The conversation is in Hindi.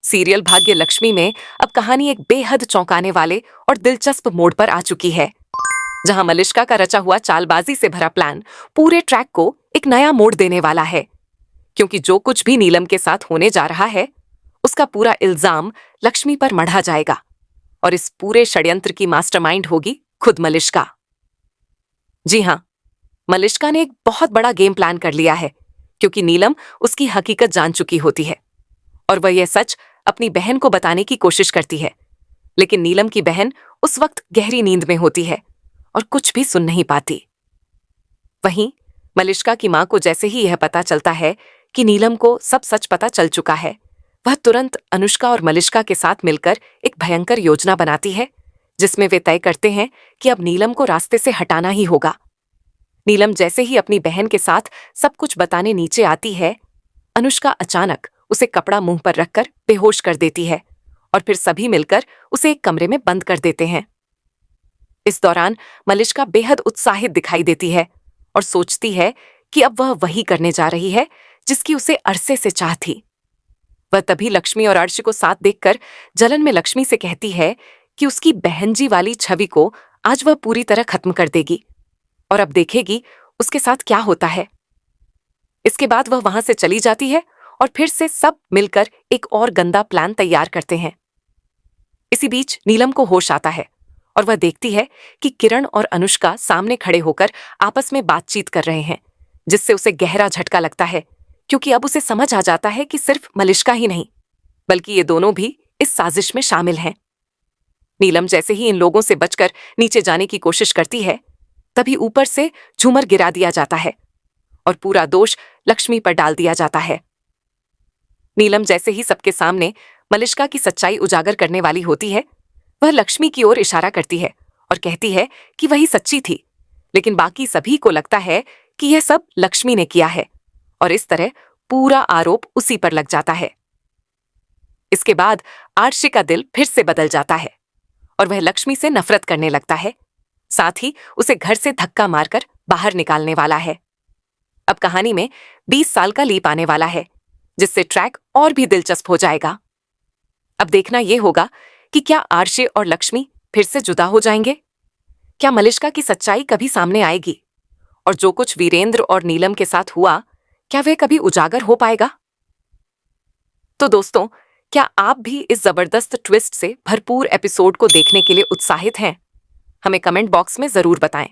सीरियल भाग्य लक्ष्मी में अब कहानी एक बेहद चौंकाने वाले और दिलचस्प मोड़ पर आ चुकी है, जहां मलिष्का का रचा हुआ चालबाजी से भरा प्लान पूरे ट्रैक को एक नया मोड़ देने वाला है। क्योंकि जो कुछ भी नीलम के साथ होने जा रहा है, उसका पूरा इल्जाम लक्ष्मी पर मढ़ा जाएगा और इस पूरे षड्यंत्र की मास्टरमाइंड होगी खुद मलिष्का। जी हाँ, मलिष्का ने एक बहुत बड़ा गेम प्लान कर लिया है, क्योंकि नीलम उसकी हकीकत जान चुकी होती है और वह यह सच अपनी बहन को बताने की कोशिश करती है। लेकिन नीलम की बहन उस वक्त गहरी नींद में होती है और कुछ भी सुन नहीं पाती। वहीं मलिष्का की मां को जैसे ही यह पता चलता है कि नीलम को सब सच पता चल चुका है, वह तुरंत अनुष्का और मलिष्का के साथ मिलकर एक भयंकर योजना बनाती है, जिसमें वे तय करते हैं कि अब नीलम को रास्ते से हटाना ही होगा। नीलम जैसे ही अपनी बहन के साथ सब कुछ बताने नीचे आती है, अनुष्का अचानक उसे कपड़ा मुंह पर रखकर बेहोश कर देती है और फिर सभी मिलकर उसे एक कमरे में बंद कर देते हैं। इस दौरान मलिष्का बेहद उत्साहित दिखाई देती है और सोचती है कि अब वह वही करने जा रही है जिसकी उसे अरसे से चाह थी। वह तभी लक्ष्मी और अर्श को साथ देखकर जलन में लक्ष्मी से कहती है कि उसकी बहनजी वाली छवि को आज वह पूरी तरह खत्म कर देगी और अब देखेगी उसके साथ क्या होता है। इसके बाद वह वहां से चली जाती है और फिर से सब मिलकर एक और गंदा प्लान तैयार करते हैं। इसी बीच नीलम को होश आता है और वह देखती है कि किरण और अनुष्का सामने खड़े होकर आपस में बातचीत कर रहे हैं, जिससे उसे गहरा झटका लगता है, क्योंकि अब उसे समझ आ जाता है कि सिर्फ मलिष्का ही नहीं बल्कि ये दोनों भी इस साजिश में शामिल हैं। नीलम जैसे ही इन लोगों से बचकर नीचे जाने की कोशिश करती है, तभी ऊपर से झूमर गिरा दिया जाता है और पूरा दोष लक्ष्मी पर डाल दिया जाता है। नीलम जैसे ही सबके सामने मलिष्का की सच्चाई उजागर करने वाली होती है, वह लक्ष्मी की ओर इशारा करती है और कहती है कि वही सच्ची थी, लेकिन बाकी सभी को लगता है कि यह सब लक्ष्मी ने किया है और इस तरह पूरा आरोप उसी पर लग जाता है। इसके बाद आर्शी का दिल फिर से बदल जाता है और वह लक्ष्मी से नफरत करने लगता है, साथ ही उसे घर से धक्का मारकर बाहर निकालने वाला है। अब कहानी में 20 साल का लीप आने वाला है, जिससे ट्रैक और भी दिलचस्प हो जाएगा। अब देखना यह होगा कि क्या आर्शे और लक्ष्मी फिर से जुदा हो जाएंगे, क्या मलिष्का की सच्चाई कभी सामने आएगी और जो कुछ वीरेंद्र और नीलम के साथ हुआ, क्या वह कभी उजागर हो पाएगा। तो दोस्तों, क्या आप भी इस जबरदस्त ट्विस्ट से भरपूर एपिसोड को देखने के लिए उत्साहित हैं? हमें कमेंट बॉक्स में जरूर बताएं।